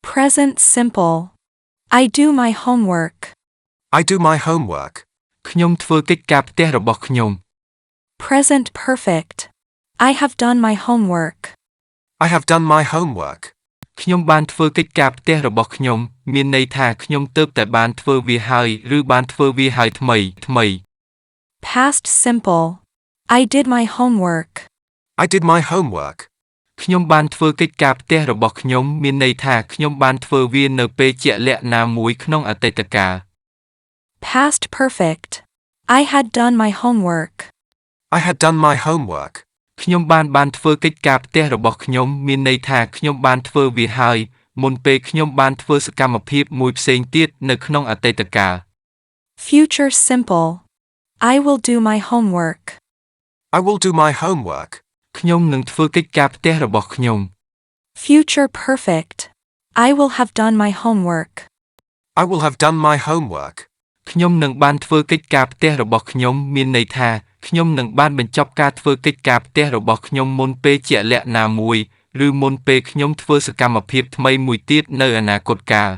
Present simple. I do my homework. I do my homework. ខ្ញុំធ្វើកិច្ចការផ្ទះរបស់ខ្ញុំ Present perfect. I have done my homework. I have done my homework. ខ្ញុំបានធ្វើកិច្ចការផ្ទះរបស់ខ្ញុំមានន័យថាខ្ញុំទើបតែបានធ្វើវាហើយឬបានធ្វើវាហើយថ្មី Past simple. I did my homework. I did my homework. ខ្ញុំបានធ្វើកិច្ចការផ្ទះរបស់ខ្ញុំមានន័យថាខ្ញុំបានធ្វើវានៅពេលជាក់លាក់ណាមួយក្នុងអតីតកាល Past perfect. I had done my homework. I had done my homework. ខ្ញុំបានធ្វើកិច្ចការផ្ទះរបស់ខ្ញុំមានន័យថាខ្ញុំបានធ្វើវាហើយមុនពេលខ្ញុំបានធ្វើសកម្មភាពមួយផ្សេងទៀតនៅក្នុងអតីតកាល Future simple. I will do my homework. I will do my homework. ខ្ញុំនឹងធ្វើកិច្ចការផ្ទះរបស់ខ្ញុំ Future perfect. I will have done my homework. I will have done my homework. ខ្ញុំនឹងបានធ្វើកិច្ចការផ្ទះរបស់ខ្ញុំមានន័យថាខ្ញុំនឹងបានបញ្ចប់ការធ្វើកិច្ចការផ្ទះរបស់ខ្ញុំមុនពេលជាក់លាក់ណាមួយឬមុនពេលខ្ញុំធ្វើសកម្មភាពថ្មីមួយទៀតនៅអនាគតកាល